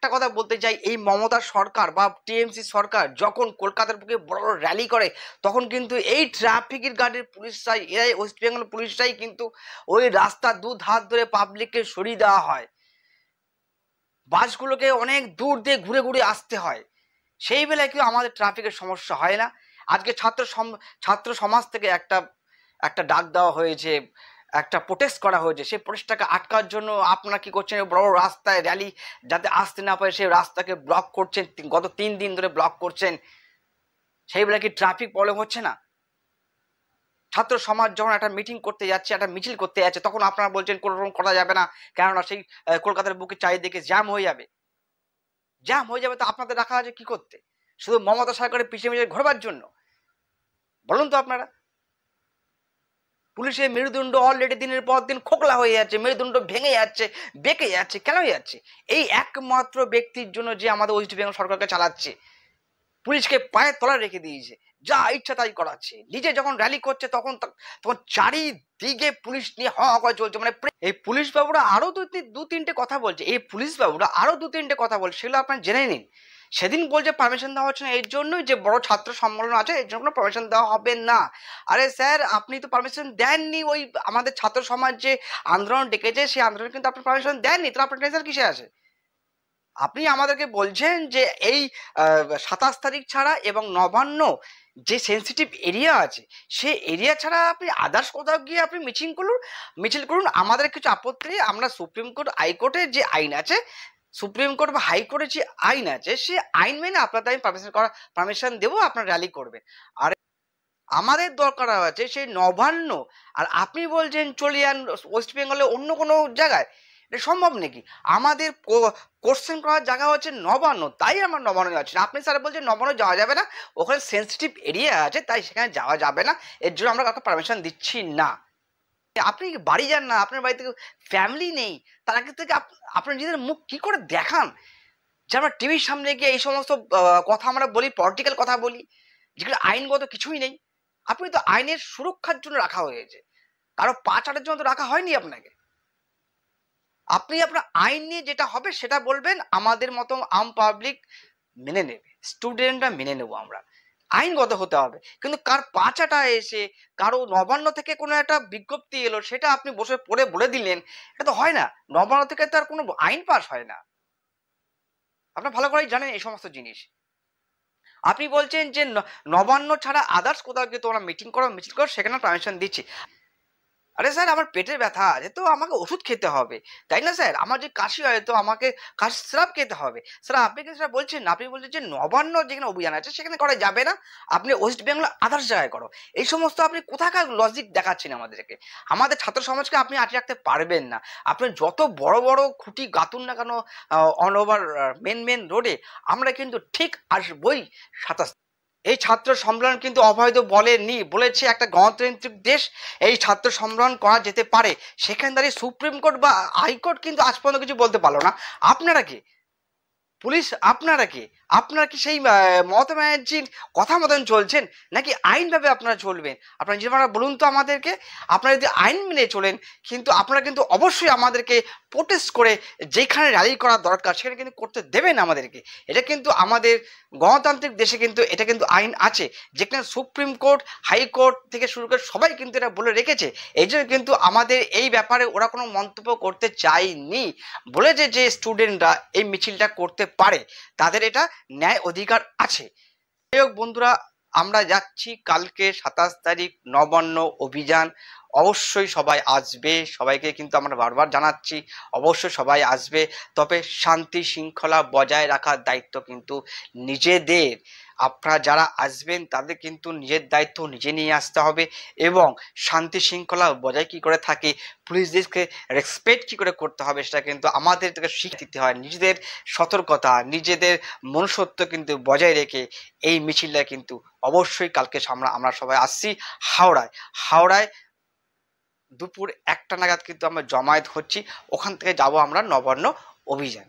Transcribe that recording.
একটা কথা বলতে চাই, এই মমতা সরকার বা টিএমসি সরকার যখন কলকাতার বুকে বড় বড় র্যালি করে তখন কিন্তু এই ট্রাফিকের গার্ডের পুলিশরাই, এরাই ওয়েস্ট বেঙ্গল পুলিশরাই কিন্তু ওই রাস্তা হাত ধরে পাবলিককে সরিয়ে দেওয়া হয়। বাসগুলোকে অনেক দূর দিয়ে ঘুরে ঘুরে আসতে হয়, সেই বেলায় কিন্তু আমাদের ট্রাফিকের সমস্যা হয় না। আজকে ছাত্র সমাজ থেকে একটা ডাক দেওয়া হয়েছে, একটা প্রোটেস্ট করা হয়েছে, সেই প্রোটেস্টটাকে আটকার জন্য আপনারা কি করছেন, বড় বড় রাস্তায় র্যালি যাতে আসতে না পারে সেই রাস্তাকে ব্লক করছেন, গত 3 দিন ধরে ব্লক করছেন। সেই বেলায় কি ট্রাফিক প্রবলেম হচ্ছে না? ছাত্র সমাজ যখন একটা মিটিং করতে যাচ্ছে, একটা মিছিল করতে যাচ্ছে, তখন আপনারা বলছেন কোনো রকম করা যাবে না, কেননা সেই কলকাতার বুকে চারিদিকে জ্যাম হয়ে যাবে। তো আপনাদের রাখা আছে কি করতে? শুধু মমতা সরকারের পিছিয়ে পিছিয়ে ঘোরবার জন্য? বলুন তো আপনারা। পুলিশের মেরুদণ্ড অলরেডি দিনের পর দিন খোকলা হয়ে যাচ্ছে, মেরুদণ্ড ভেঙে যাচ্ছে, বেঁকে যাচ্ছে। কেন যাচ্ছে? এই একমাত্র ব্যক্তির জন্য যে আমাদের ওয়েস্ট বেঙ্গল সরকারকে চালাচ্ছে, পুলিশকে পায়ের তলায় রেখে দিয়েছে, যা ইচ্ছা তাই করাচ্ছে। নিজে যখন র্যালি করছে তখন চারিদিকে পুলিশ নিয়ে হওয়া করে চলছে। মানে এই পুলিশ বাবুরা আরো দু তিনটে কথা বলছে, সেগুলো আপনারা জেনে নিন। সেদিন বলছে পারমিশন দেওয়া হচ্ছে না এর জন্যই যে বড় ছাত্র সম্মেলন আছে, এর জন্য কোনো পারমিশন দেওয়া হবে না। আরে স্যার, আপনি তো পারমিশন দেননি। ওই আমাদের ছাত্র সমাজ যে আন্দোলন ডেকেছে সেই আন্দোলন কিন্তু আপনি পারমিশন দেননি, তো আপনার টেনশন কিসে আছে? আপনি আমাদেরকে বলছেন যে এই 27 তারিখ ছাড়া এবং নবান্ন যে সেন্সিটিভ এরিয়া আছে সেই এরিয়া ছাড়া আপনি আদার্স কোথাও গিয়ে আপনি মিছিল করুন, আমাদের কিছু আপত্তি নেই। আমরা সুপ্রিম কোর্ট হাইকোর্টের যে আইন আছে, সুপ্রিম কোর্ট বা হাইকোর্টের যে আইন আছে, সেই আইন মেনে আপনাদের আমি পারমিশন দেবো, আপনার র্যালি করবেন। আর আমাদের দরকার আছে সেই নবান্ন, আর আপনি বলছেন চলে যান ওয়েস্ট বেঙ্গলে অন্য কোনো জায়গায়। এটা সম্ভব নাকি? আমাদের কোশ্চেন করার জায়গা হচ্ছে নবান্ন, তাই আমরা নবান্ন যাচ্ছি না। আপনি স্যার বলছেন নবান্ন যাওয়া যাবে না, ওখানে সেন্সিটিভ এরিয়া আছে তাই সেখানে যাওয়া যাবে না, এর জন্য আমরা কাউকে পারমিশন দিচ্ছি না। আপনি বাড়ি যান না, আপনার বাড়িতে ফ্যামিলি নেই, তার আগে থেকে আপনার নিজেদের মুখ কি করে দেখান যে আমরা টিভির সামনে গিয়ে এই সমস্ত কথা আমরা বলি, পলিটিক্যাল কথা বলি, যেগুলো আইনগত কিছুই নেই। আপনি তো আইনের সুরক্ষার জন্য রাখা হয়েছে, কারো পা চাটার জন্য তো রাখা হয়নি আপনাকে। আপনি আপনার আইন নিয়ে যেটা হবে সেটা বলবেন, আমাদের মতো আম পাবলিক মেনে নেবে, স্টুডেন্টরা মেনে নেবো আমরা। আইনগত হতে হবে, কিন্তু কার পাঁচাটা এসে কারো নবান্ন থেকে কোনো একটা বিজ্ঞপ্তি এলো সেটা আপনি বসে পড়ে বলে দিলেন, এটা তো হয় না। নবান্ন থেকে তার কোনো আইন পাস হয় না, আপনারা ভালো করেই জানেন এই সমস্ত জিনিস। আপনি বলছেন যে নবান্ন ছাড়া আদার্স কোথাও গিয়ে তোমরা মিটিং করো সেখানে পারমিশন দিচ্ছি। আরে স্যার, আমার পেটের ব্যথা আছে তো আমাকে ওষুধ খেতে হবে, তাই না স্যার? আমার যে কাশি হয় তো আমাকে কাশি সিরাপ খেতে হবে। স্যার আপনি কি স্যার বলছেন না, আপনি বলছেন যে নবান্ন যেখানে অভিযান আছে সেখানে করা যাবে না, আপনি ওয়েস্ট বেঙ্গল আদার্স জায়গায় করো। এই সমস্ত আপনি কোথাকার লজিক দেখাচ্ছেন আমাদেরকে? আমাদের ছাত্র সমাজকে আপনি আটকে রাখতে পারবেন না। আপনি যত বড় বড় খুঁটি গাতুন না কেন অল ওভার মেন রোডে, আমরা কিন্তু ঠিক আসবই 27। এই ছাত্র সম্মেলন কিন্তু অবৈধ বলেনি, বলেছে একটা গণতান্ত্রিক দেশ এই ছাত্র সম্মেলন করা যেতে পারে। সেখানে দাঁড়িয়ে সুপ্রিম কোর্ট বা হাইকোর্ট কিন্তু আজ পর্যন্ত কিছু বলতে পারলো না। আপনারা কি পুলিশ? আপনারা কি সেই মমতা ব্যানার্জির কথা মতন চলছেন, নাকি আইনভাবে আপনারা চলবেন? আপনারা যেভাবে বলুন তো আমাদেরকে। আপনারা যদি আইন মেনে চলেন, কিন্তু আপনারা কিন্তু অবশ্যই আমাদেরকে প্রোটেস্ট করে যেখানে র্যালি করা দরকার সেখানে কিন্তু করতে দেবেন আমাদেরকে। এটা কিন্তু আমাদের গণতান্ত্রিক দেশে কিন্তু এটা কিন্তু আইন আছে, যেখানে সুপ্রিম কোর্ট হাইকোর্ট থেকে শুরু করে সবাই কিন্তু এটা বলে রেখেছে। এই জন্য কিন্তু আমাদের এই ব্যাপারে ওরা কোনো মন্তব্য করতে চায়নি, বলেছে যে স্টুডেন্টরা এই মিছিলটা করতে পারে, তাদের এটা ন্যায় অধিকার আছে। যাই হোক বন্ধুরা, আমরা যাচ্ছি কালকে 27 তারিখ নবান্ন অভিযান। অবশ্যই সবাই আসবে, সবাইকে কিন্তু আমরা বারবার জানাচ্ছি অবশ্যই সবাই আসবে, তবে শান্তি শৃঙ্খলা বজায় রাখার দায়িত্ব কিন্তু নিজেদের। আপনারা যারা আসবেন তাদের কিন্তু নিজের দায়িত্ব নিজে নিয়ে আসতে হবে, এবং শান্তি শৃঙ্খলা বজায় কি করে থাকে, পুলিশদেরকে রেসপেক্ট কি করে করতে হবে সেটা কিন্তু আমাদের থেকে শিখে দিতে হয়। নিজেদের সতর্কতা, নিজেদের মনুষ্যত্ব কিন্তু বজায় রেখে এই মিছিলটা কিন্তু অবশ্যই কালকে আমরা সবাই আসছি হাওড়ায় দুপুর 1টা নাগাদ কিন্তু আমরা জমায়েত হচ্ছি, ওখান থেকে যাব আমরা নবান্ন অভিযান।